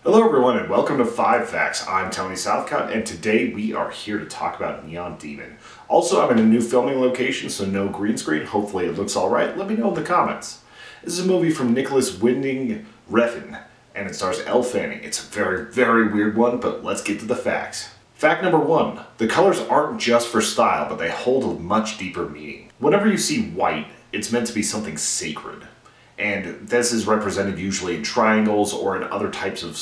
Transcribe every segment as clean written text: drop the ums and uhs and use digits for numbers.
Hello everyone and welcome to 5 Facts. I'm Tony Southcott and today we are here to talk about Neon Demon. Also, I'm in a new filming location, so no green screen. Hopefully it looks alright. Let me know in the comments. This is a movie from Nicholas Winding Refn and it stars Elle Fanning. It's a very, very weird one, but let's get to the facts. Fact number 1. The colors aren't just for style, but they hold a much deeper meaning. Whenever you see white, it's meant to be something sacred. And this is represented usually in triangles or in other types of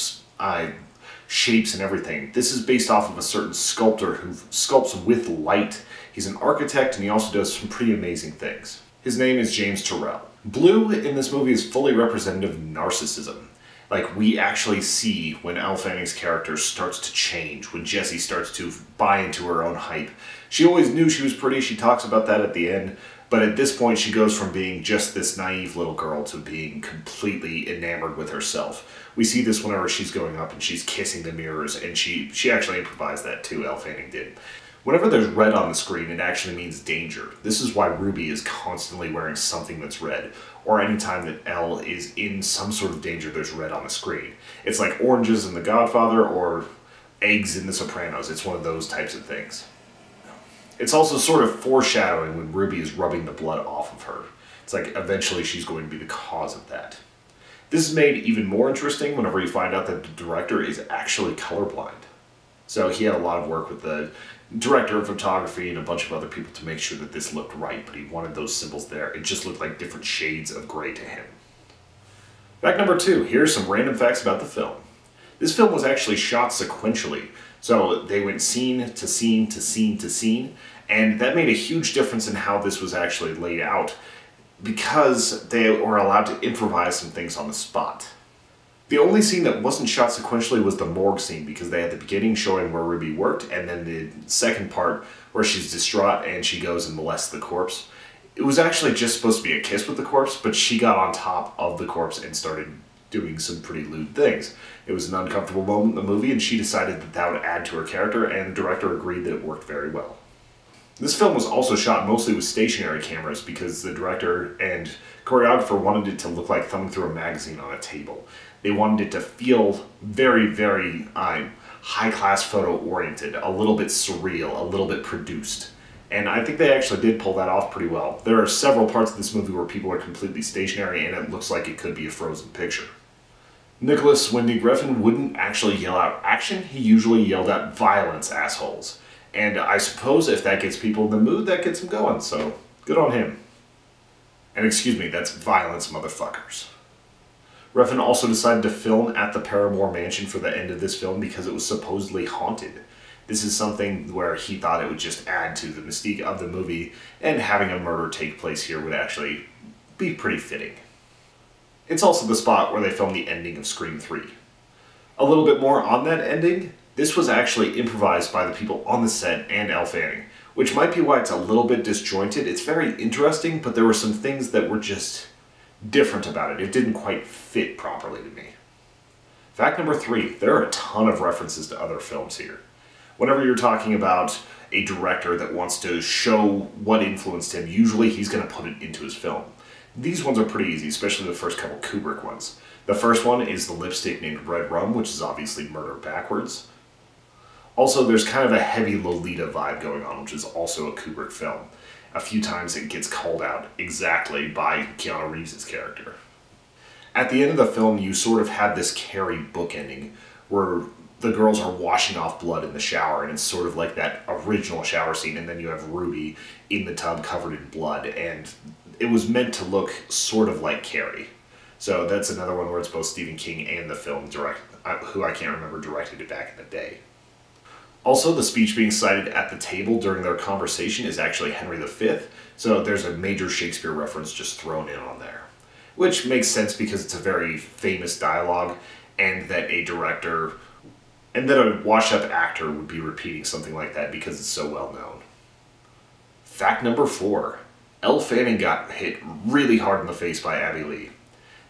shapes and everything. This is based off of a certain sculptor who sculpts with light. He's an architect and he also does some pretty amazing things. His name is James Turrell. Blue in this movie is fully representative of narcissism. Like, we actually see when Elle Fanning's character starts to change, when Jessie starts to buy into her own hype. She always knew she was pretty, she talks about that at the end, but at this point she goes from being just this naive little girl to being completely enamored with herself. We see this whenever she's going up and she's kissing the mirrors, and she actually improvised that too, Elle Fanning did. Whenever there's red on the screen, it actually means danger. This is why Ruby is constantly wearing something that's red, or anytime that Elle is in some sort of danger, there's red on the screen. It's like oranges in The Godfather or eggs in The Sopranos. It's one of those types of things. It's also sort of foreshadowing when Ruby is rubbing the blood off of her. It's like eventually she's going to be the cause of that. This is made even more interesting whenever you find out that the director is actually colorblind. So he had a lot of work with the director of photography and a bunch of other people to make sure that this looked right, but he wanted those symbols there. It just looked like different shades of gray to him. Fact number 2, here's some random facts about the film. This film was actually shot sequentially, so they went scene to scene to scene to scene, and that made a huge difference in how this was actually laid out, because they were allowed to improvise some things on the spot. The only scene that wasn't shot sequentially was the morgue scene, because they had the beginning showing where Ruby worked, and then the second part where she's distraught and she goes and molests the corpse. It was actually just supposed to be a kiss with the corpse, but she got on top of the corpse and started doing some pretty lewd things. It was an uncomfortable moment in the movie, and she decided that that would add to her character, and the director agreed that it worked very well. This film was also shot mostly with stationary cameras because the director and choreographer wanted it to look like thumbing through a magazine on a table. They wanted it to feel very, very high-class photo-oriented, a little bit surreal, a little bit produced. And I think they actually did pull that off pretty well. There are several parts of this movie where people are completely stationary and it looks like it could be a frozen picture. Nicholas Winding Refn wouldn't actually yell out action, he usually yelled out violence, assholes. And I suppose if that gets people in the mood, that gets them going, so good on him. And excuse me, that's violence, motherfuckers. Refn also decided to film at the Paramore Mansion for the end of this film because it was supposedly haunted. This is something where he thought it would just add to the mystique of the movie, and having a murder take place here would actually be pretty fitting. It's also the spot where they filmed the ending of Scream 3. A little bit more on that ending. This was actually improvised by the people on the set and Elle Fanning, which might be why it's a little bit disjointed. It's very interesting, but there were some things that were just different about it. It didn't quite fit properly to me. Fact number 3, there are a ton of references to other films here. Whenever you're talking about a director that wants to show what influenced him, usually he's going to put it into his film. These ones are pretty easy, especially the first couple Kubrick ones. The first one is the lipstick named Red Rum, which is obviously Murder Backwards. Also, there's kind of a heavy Lolita vibe going on, which is also a Kubrick film. A few times it gets called out exactly by Keanu Reeves' character. At the end of the film, you sort of have this Carrie book ending, where the girls are washing off blood in the shower, and it's sort of like that original shower scene, and then you have Ruby in the tub covered in blood, and it was meant to look sort of like Carrie. So that's another one where it's both Stephen King and the film who I can't remember directed it back in the day. Also, the speech being cited at the table during their conversation is actually Henry V, so there's a major Shakespeare reference just thrown in on there. Which makes sense because it's a very famous dialogue, and that a director, and that a washed-up actor would be repeating something like that because it's so well known. Fact number 4, Elle Fanning got hit really hard in the face by Abby Lee.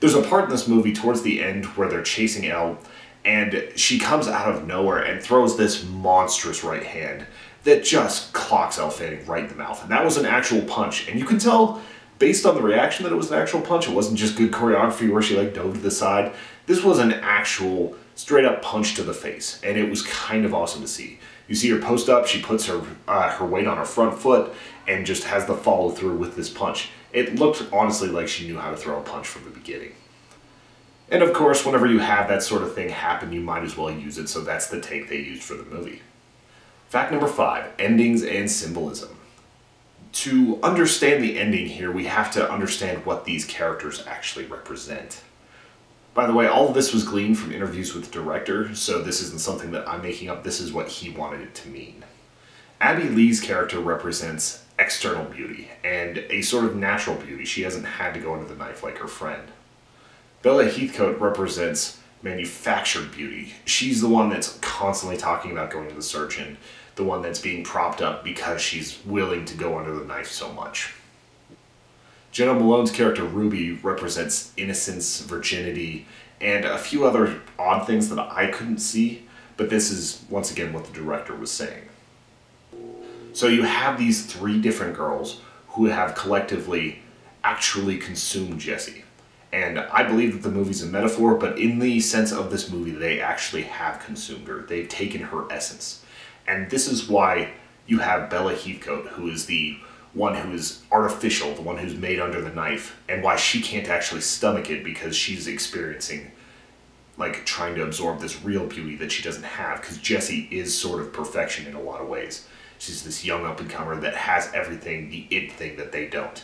There's a part in this movie towards the end where they're chasing Elle, and she comes out of nowhere and throws this monstrous right hand that just clocks Elle Fanning right in the mouth. And that was an actual punch. And you can tell, based on the reaction, that it was an actual punch. It wasn't just good choreography where she like dove to the side. This was an actual straight up punch to the face, and it was kind of awesome to see. You see her post up, she puts her weight on her front foot and just has the follow through with this punch. It looked honestly like she knew how to throw a punch from the beginning. And of course, whenever you have that sort of thing happen, you might as well use it, so that's the take they used for the movie. Fact number 5, endings and symbolism. To understand the ending here, we have to understand what these characters actually represent. By the way, all of this was gleaned from interviews with the director, so this isn't something that I'm making up, this is what he wanted it to mean. Abby Lee's character represents external beauty, and a sort of natural beauty. She hasn't had to go into the knife like her friend. Bella Heathcote represents manufactured beauty. She's the one that's constantly talking about going to the surgeon, the one that's being propped up because she's willing to go under the knife so much. Jenna Malone's character Ruby represents innocence, virginity, and a few other odd things that I couldn't see, but this is once again what the director was saying. So you have these 3 different girls who have collectively actually consumed Jessie. And I believe that the movie's a metaphor, but in the sense of this movie, they actually have consumed her. They've taken her essence. And this is why you have Bella Heathcote, who is the one who is artificial, the one who's made under the knife, and why she can't actually stomach it because she's experiencing, like, trying to absorb this real beauty that she doesn't have, because Jessie is sort of perfection in a lot of ways. She's this young up-and-comer that has everything, the it thing that they don't.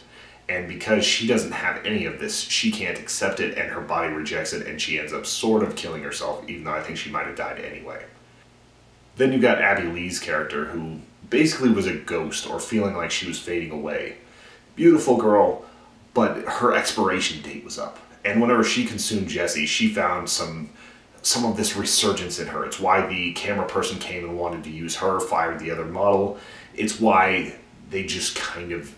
And because she doesn't have any of this, she can't accept it, and her body rejects it, and she ends up sort of killing herself, even though I think she might have died anyway. Then you got Abby Lee's character, who basically was a ghost, or feeling like she was fading away. Beautiful girl, but her expiration date was up. And whenever she consumed Jessie, she found some of this resurgence in her. It's why the camera person came and wanted to use her, fired the other model. It's why they just kind of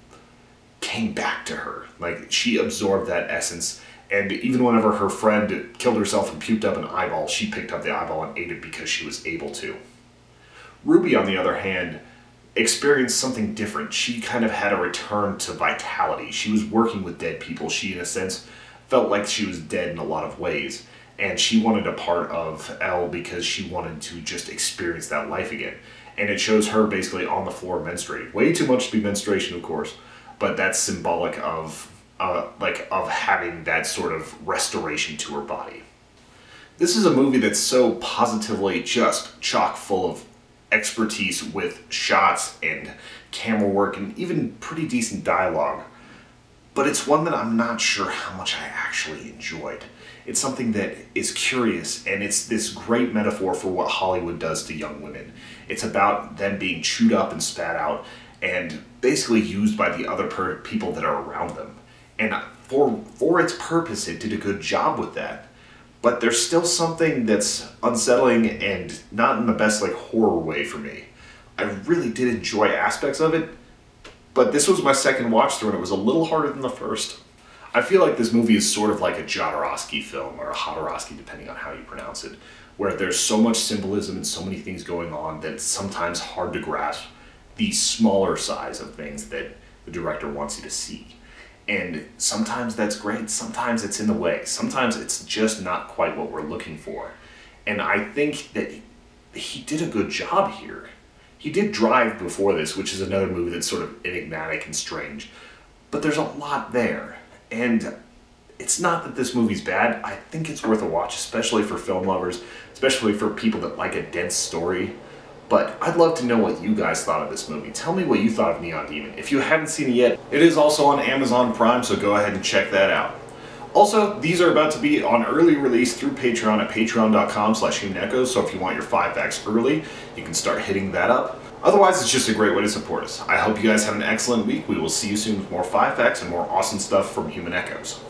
came back to her. Like, she absorbed that essence, and even whenever her friend killed herself and puked up an eyeball, she picked up the eyeball and ate it because she was able to. Ruby, on the other hand, experienced something different. She kind of had a return to vitality. She was working with dead people. She, in a sense, felt like she was dead in a lot of ways, and she wanted a part of Elle because she wanted to just experience that life again. And it shows her basically on the floor menstruating. Way too much to be menstruation, of course, but that's symbolic of having that sort of restoration to her body. This is a movie that's so positively just chock full of expertise with shots and camera work and even pretty decent dialogue. But it's one that I'm not sure how much I actually enjoyed. It's something that is curious, and it's this great metaphor for what Hollywood does to young women. It's about them being chewed up and spat out and basically used by the other people that are around them. And for its purpose, it did a good job with that. But there's still something that's unsettling and not in the best like horror way for me. I really did enjoy aspects of it, but this was my second watch through and it was a little harder than the first. I feel like this movie is sort of like a Jodorowsky film, or a Jodorowsky depending on how you pronounce it, where there's so much symbolism and so many things going on that it's sometimes hard to grasp the smaller size of things that the director wants you to see. And sometimes that's great, sometimes it's in the way, sometimes it's just not quite what we're looking for. And I think that he did a good job here. He did Drive before this, which is another movie that's sort of enigmatic and strange, but there's a lot there. And it's not that this movie's bad. I think it's worth a watch, especially for film lovers, especially for people that like a dense story. But I'd love to know what you guys thought of this movie. Tell me what you thought of Neon Demon. If you haven't seen it yet, it is also on Amazon Prime, so go ahead and check that out. Also, these are about to be on early release through Patreon at patreon.com/HumanEchoes, so if you want your 5 facts early, you can start hitting that up. Otherwise, it's just a great way to support us. I hope you guys have an excellent week. We will see you soon with more 5 facts and more awesome stuff from Human Echoes.